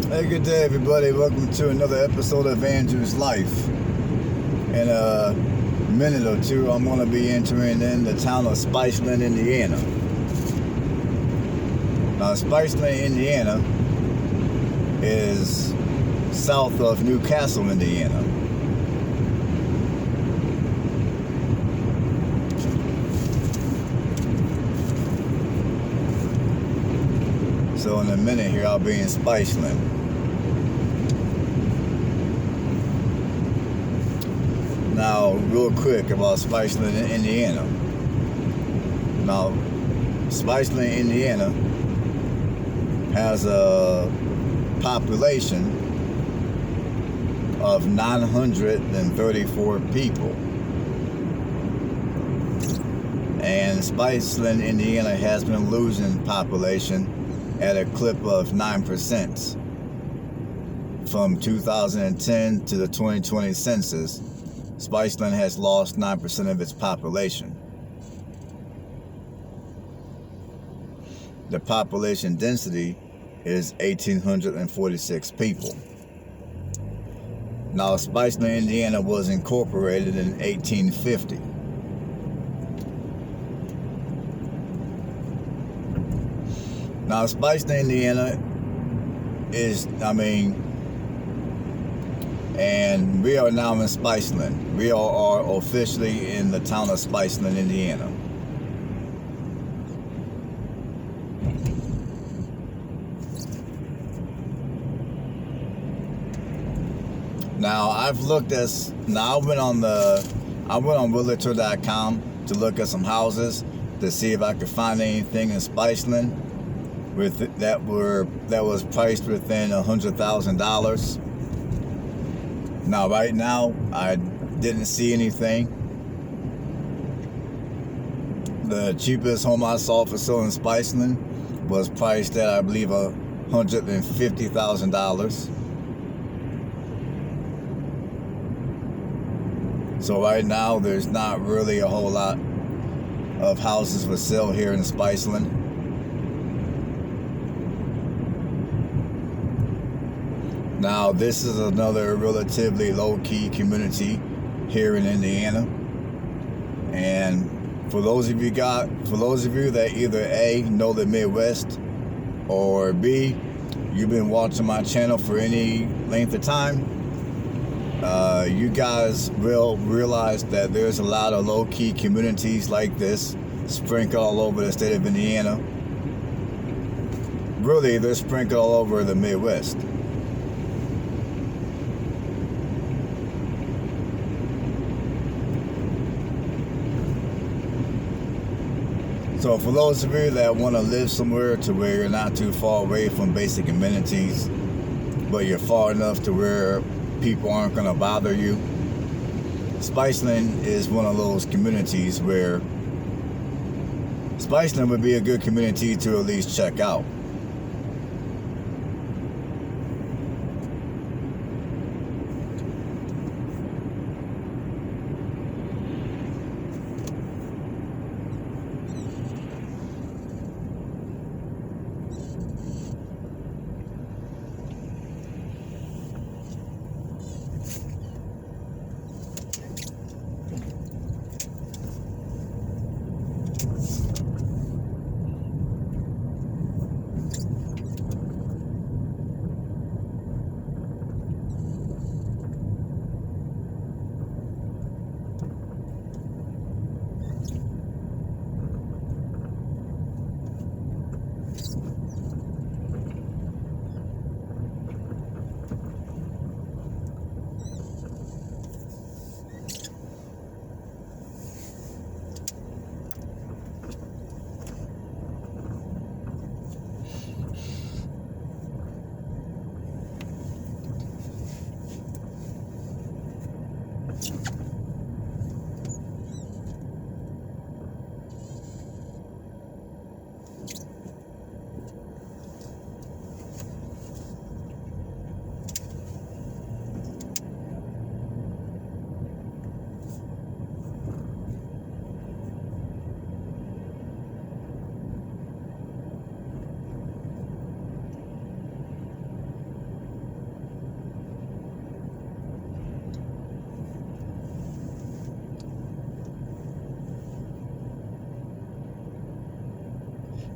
Hey, good day, everybody. Welcome to another episode of Andrew's Life. In a minute or two, I'm going to be entering in the town of Spiceland, Indiana. Now, Spiceland, Indiana is south of Newcastle, Indiana. So in a minute here, I'll be in Spiceland. Now, real quick about Spiceland, Indiana. Now, Spiceland, Indiana has a population of 934 people. And Spiceland, Indiana has been losing population at a clip of 9% from 2010 to the 2020 census. Spiceland has lost 9% of its population. The population density is 1,846 people. Now, Spiceland, Indiana was incorporated in 1850. Now, Spiceland, Indiana is, and we are now in Spiceland. We are officially in the town of Spiceland, Indiana. Now, I went on realtor.com to look at some houses to see if I could find anything in Spiceland that was priced within $100,000. Now, right now, I didn't see anything. The cheapest home I saw for sale in Spiceland was priced at, I believe, $150,000. So right now, there's not really a whole lot of houses for sale here in Spiceland. Now, this is another relatively low-key community here in Indiana. And for those of you that either A, know the Midwest, or B, you've been watching my channel for any length of time, you guys will realize that there's a lot of low-key communities like this sprinkled all over the state of Indiana. Really, they're sprinkled all over the Midwest. So for those of you that want to live somewhere to where you're not too far away from basic amenities, but you're far enough to where people aren't going to bother you, Spiceland is one of those communities where Spiceland would be a good community to at least check out.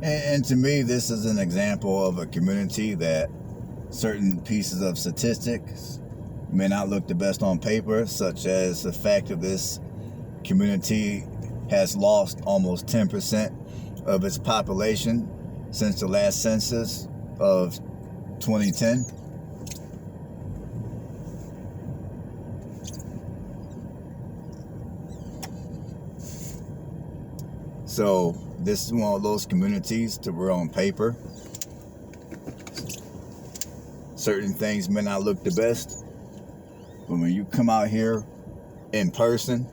And to me, this is an example of a community that certain pieces of statistics may not look the best on paper, such as the fact that this community has lost almost 10% of its population since the last census of 2010. So this is one of those communities to where on paper certain things may not look the best, but when you come out here in person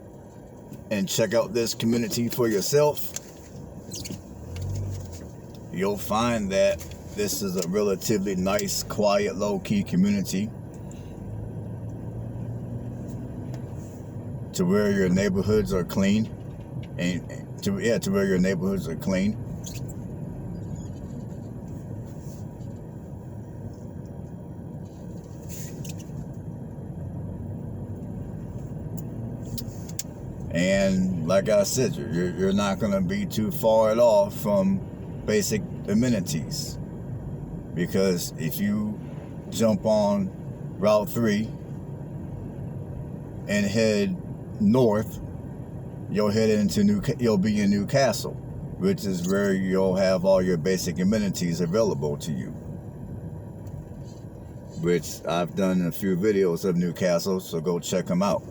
and check out this community for yourself, you'll find that this is a relatively nice, quiet, low-key community to where your neighborhoods are clean, and to where your neighborhoods are clean. And like I said, you're not going to be too far at all from basic amenities, because if you jump on Route 3 and head north, you'll be in Newcastle, which is where you'll have all your basic amenities available to you, which I've done a few videos of Newcastle, so go check them out.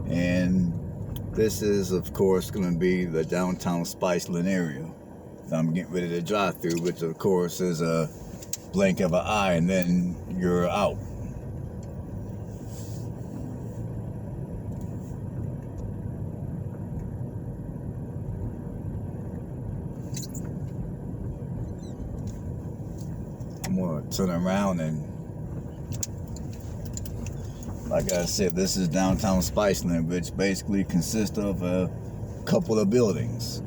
And this is, of course, going to be the downtown Spiceland area that I'm getting ready to drive through, which, of course, is a blink of an eye, and then you're out. I'm going to turn around and, like I said, this is downtown Spiceland, which basically consists of a couple of buildings.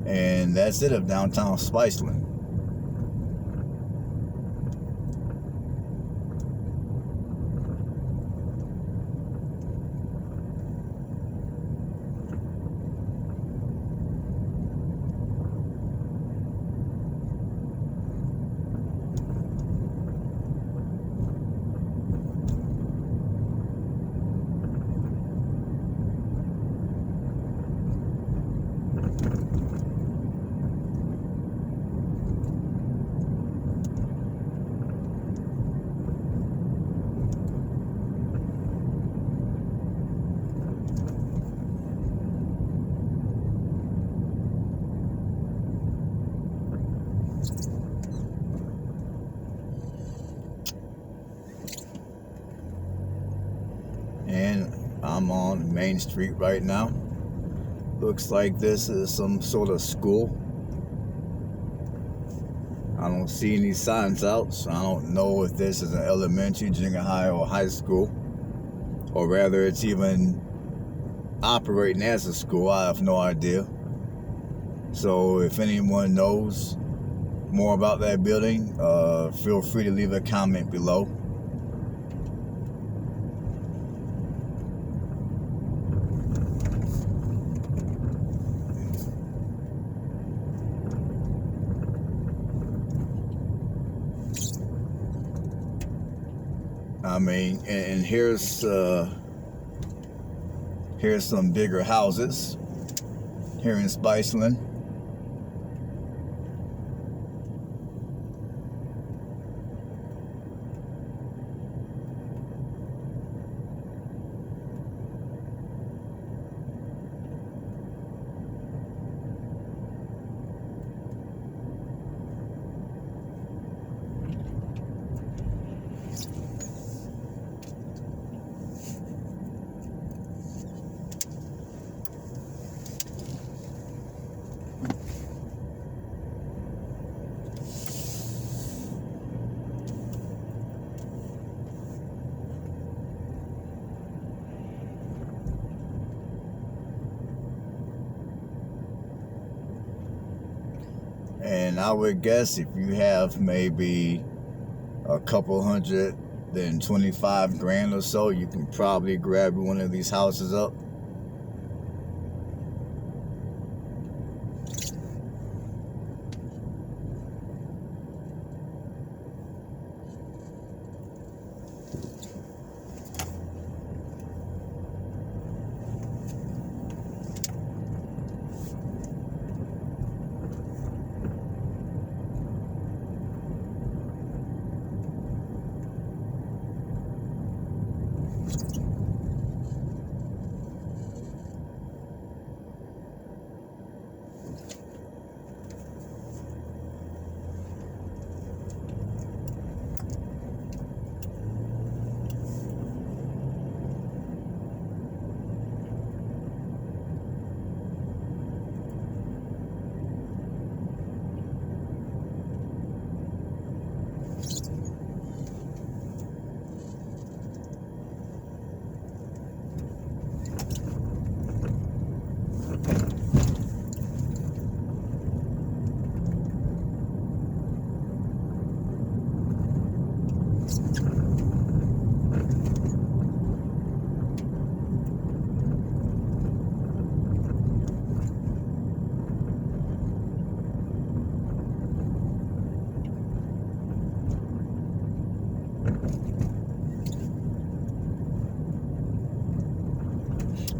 And that's it of downtown Spiceland. I'm on Main Street right now. Looks like this is some sort of school. I don't see any signs out, so I don't know if this is an elementary, junior high, or high school, or rather it's even operating as a school. I have no idea. So if anyone knows more about that building, feel free to leave a comment below. I mean, and here's some bigger houses here in Spiceland. And I would guess if you have maybe a couple $125,000 or so, you can probably grab one of these houses up.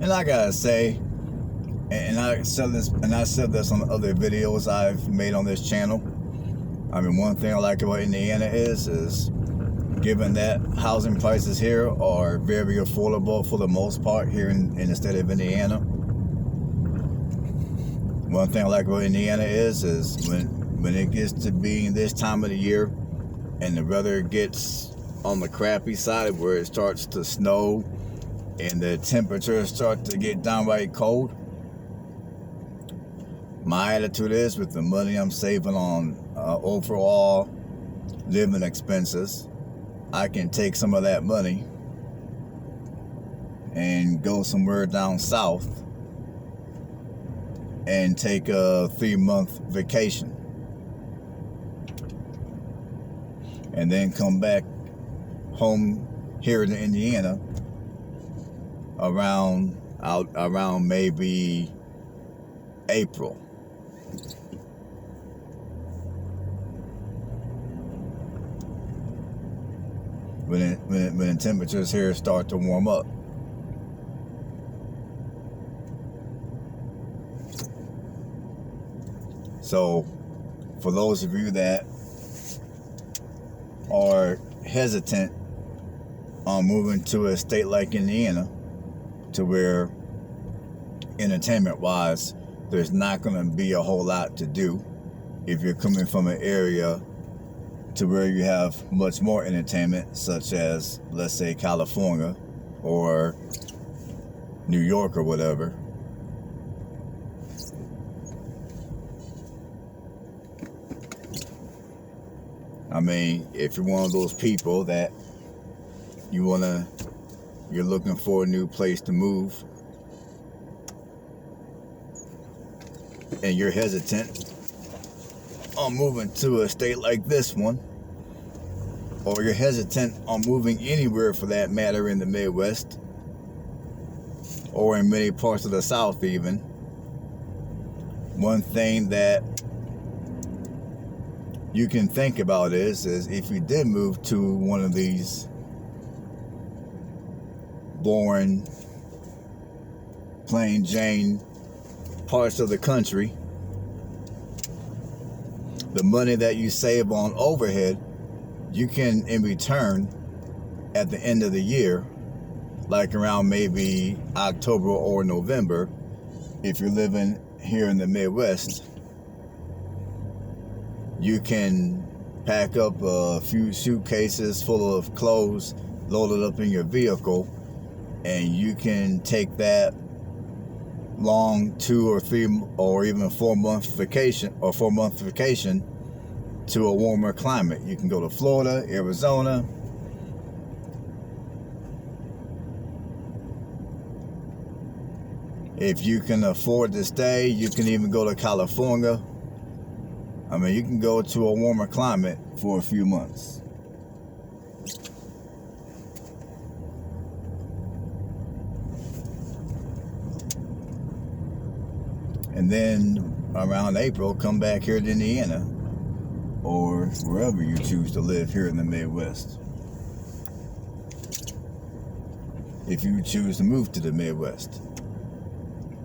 And I gotta say, and I said this on other videos I've made on this channel. I mean, one thing I like about Indiana is given that housing prices here are very affordable for the most part here in the state of Indiana. One thing I like about Indiana is when it gets to being this time of the year and the weather gets on the crappy side where it starts to snow and the temperatures start to get downright cold, my attitude is, with the money I'm saving on overall living expenses, I can take some of that money and go somewhere down south and take a 3-month vacation and then come back home here in Indiana around maybe April. When the temperatures here start to warm up. So for those of you that are hesitant on moving to a state like Indiana, to where entertainment wise there's not going to be a whole lot to do, if you're coming from an area to where you have much more entertainment, such as, let's say, California or New York or whatever. I mean, if you're one of those people that you're looking for a new place to move, and you're hesitant on moving to a state like this one, or you're hesitant on moving anywhere for that matter in the Midwest, or in many parts of the South even, one thing that you can think about is if you did move to one of these boring, plain Jane parts of the country, the money that you save on overhead, you can in return at the end of the year, like around maybe October or November, if you're living here in the Midwest, you can pack up a few suitcases full of clothes, load it up in your vehicle, and you can take that long 2 or 3 or even 4 month vacation to a warmer climate. You can go to Florida, Arizona. If you can afford to stay, you can even go to California. I mean, you can go to a warmer climate for a few months. And then around April, come back here to Indiana or wherever you choose to live here in the Midwest. If you choose to move to the Midwest.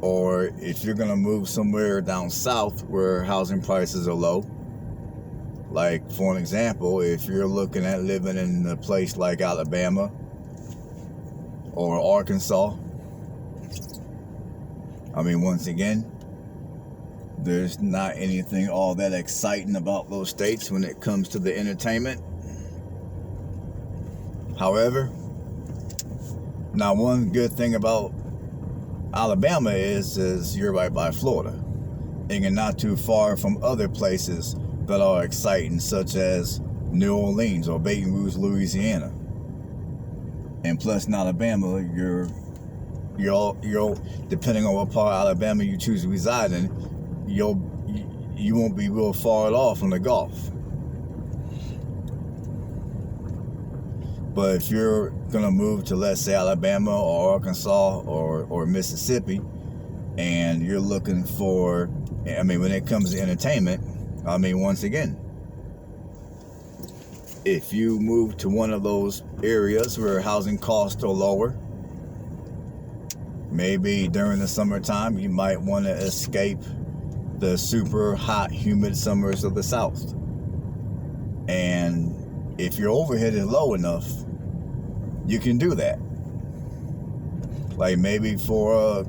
Or if you're going to move somewhere down south where housing prices are low, like for an example, if you're looking at living in a place like Alabama or Arkansas, I mean, once again, there's not anything all that exciting about those states when it comes to the entertainment. However, now one good thing about Alabama is you're right by Florida, and you're not too far from other places that are exciting, such as New Orleans or Baton Rouge, Louisiana. And plus in Alabama, you're depending on what part of Alabama you choose to reside in, you won't be real far at all from the Gulf. But if you're gonna move to, let's say, Alabama or Arkansas or Mississippi, and you're looking for, I mean, when it comes to entertainment, I mean, once again, if you move to one of those areas where housing costs are lower, maybe during the summertime, you might want to escape the super hot, humid summers of the South. And if your overhead is low enough, you can do that. Like maybe for a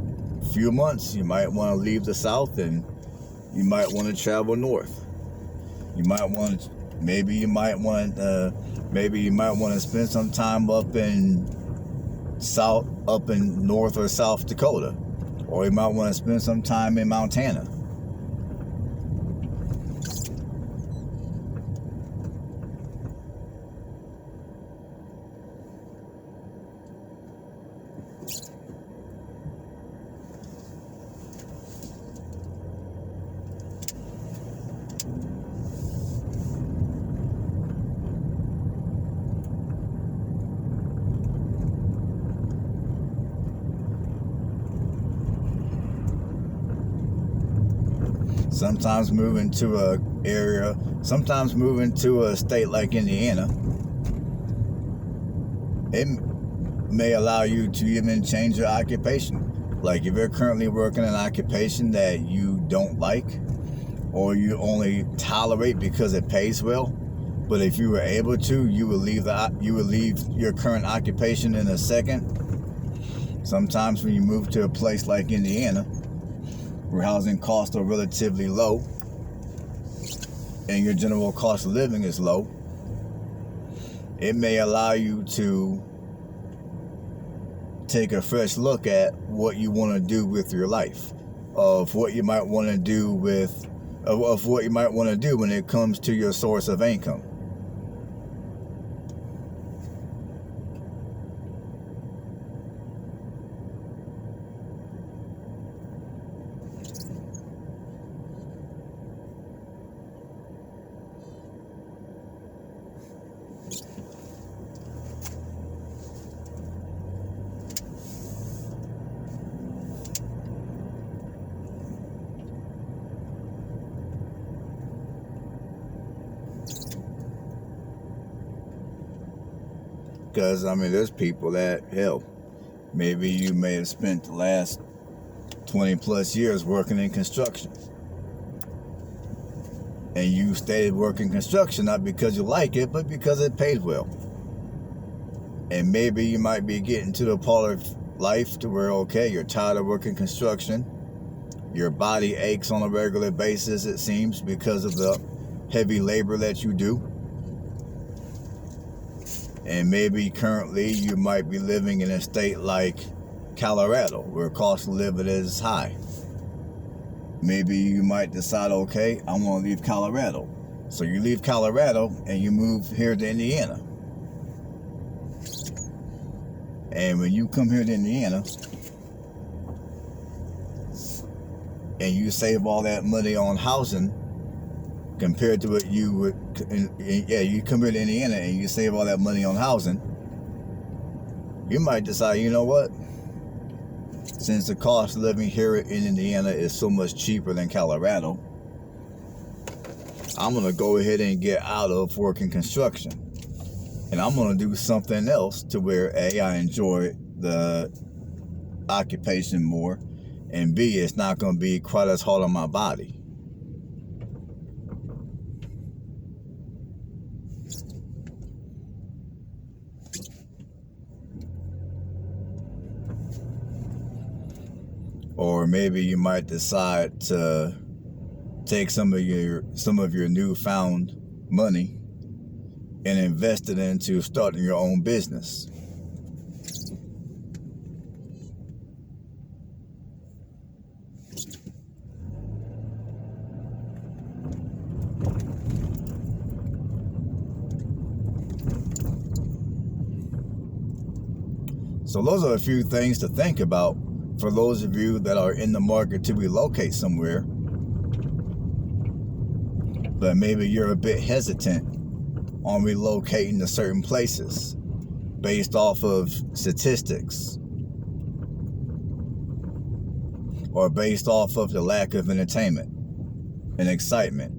few months, you might want to leave the South and you might want to travel north. Maybe you might want to spend some time up in North or South Dakota, or you might want to spend some time in Montana. Sometimes moving to a state like Indiana, it may allow you to even change your occupation. Like if you're currently working an occupation that you don't like, or you only tolerate because it pays well, but if you were able to, you would leave your current occupation in a second. Sometimes when you move to a place like Indiana, where housing costs are relatively low and your general cost of living is low, it may allow you to take a fresh look at what you want to do with your life, of what you might want to do of what you might want to do when it comes to your source of income. Because, I mean, there's people that, hell, maybe you may have spent the last 20 plus years working in construction. And you stayed working construction not because you like it, but because it paid well. And maybe you might be getting to the part of life to where, okay, you're tired of working construction. Your body aches on a regular basis, it seems, because of the heavy labor that you do. And maybe currently you might be living in a state like Colorado, where cost of living is high. Maybe you might decide, okay, I want to leave Colorado. So you leave Colorado and you move here to Indiana. And when you come here to Indiana and you save all that money on housing, compared to what you would, you come here to Indiana and you save all that money on housing, you might decide, you know what? Since the cost of living here in Indiana is so much cheaper than Colorado, I'm going to go ahead and get out of working construction. And I'm going to do something else to where, A, I enjoy the occupation more, and B, it's not going to be quite as hard on my body. Or maybe you might decide to take some of your newfound money and invest it into starting your own business. So those are a few things to think about for those of you that are in the market to relocate somewhere, but maybe you're a bit hesitant on relocating to certain places based off of statistics or based off of the lack of entertainment and excitement.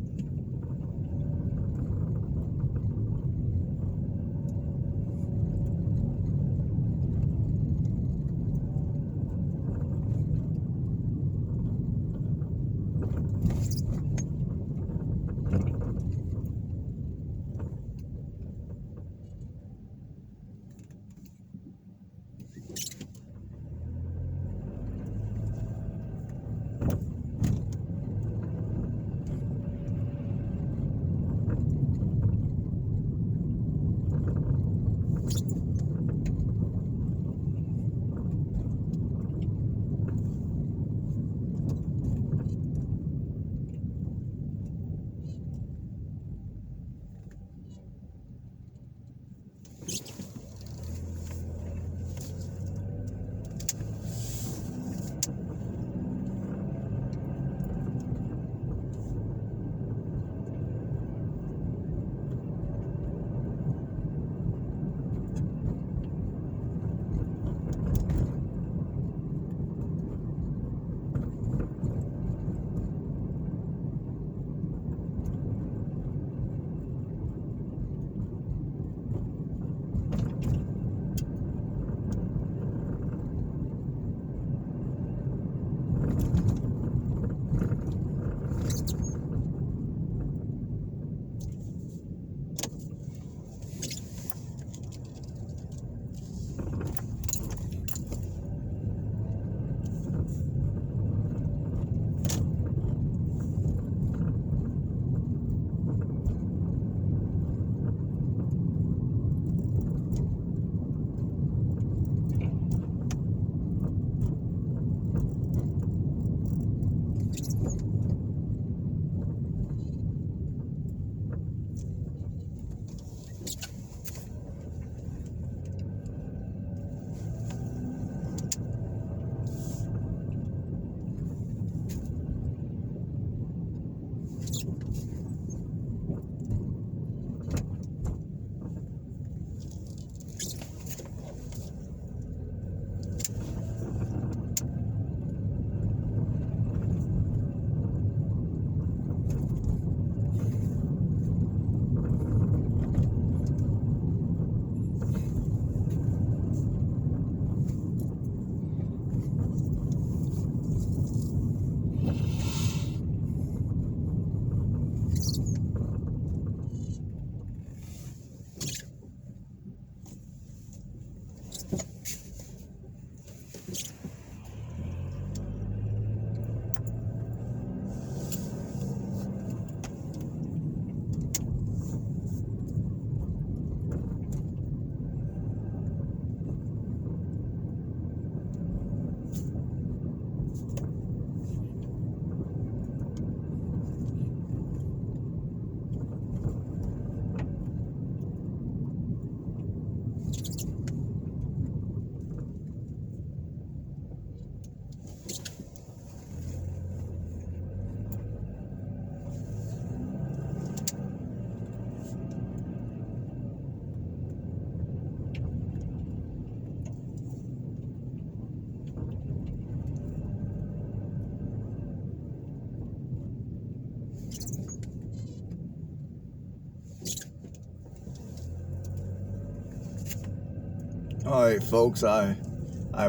All right, folks, I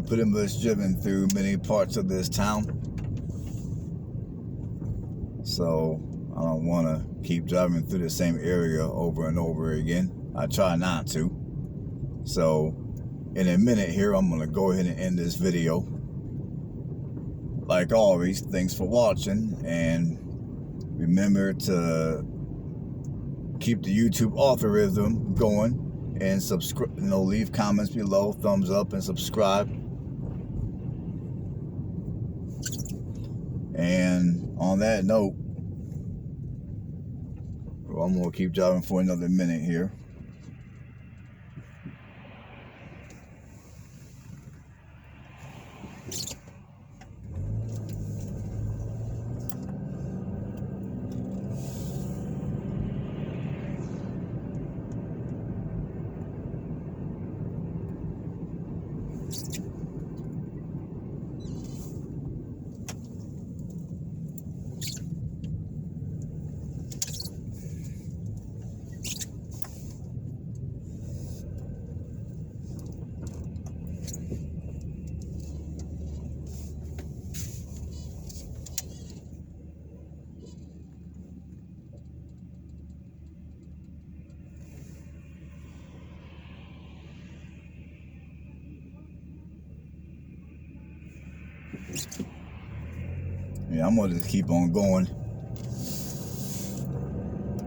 pretty much driven through many parts of this town, so I don't want to keep driving through the same area over and over again. I try not to. So in a minute here, I'm going to go ahead and end this video. Like always, thanks for watching, and remember to keep the YouTube algorithm going and subscribe, leave comments below, thumbs up, and subscribe. And on that note, well, I'm gonna keep driving for another minute here. Yeah, I'm gonna just keep on going.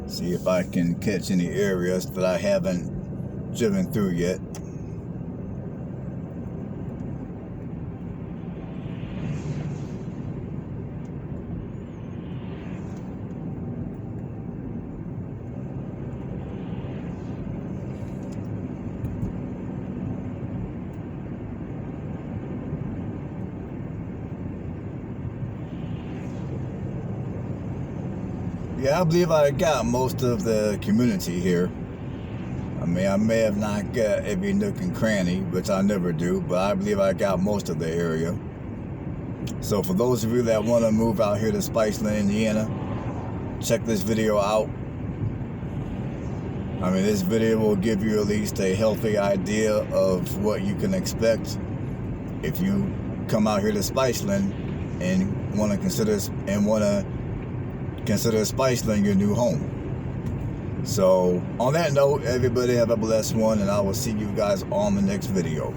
See if I can catch any areas that I haven't driven through yet. Yeah, I believe I got most of the community here. I mean, I may have not got every nook and cranny, which I never do, but I believe I got most of the area. So for those of you that want to move out here to Spiceland, Indiana, check this video out. I mean, this video will give you at least a healthy idea of what you can expect if you come out here to Spiceland and want to consider Spiceland your new home. So on that note, everybody have a blessed one, and I will see you guys on the next video.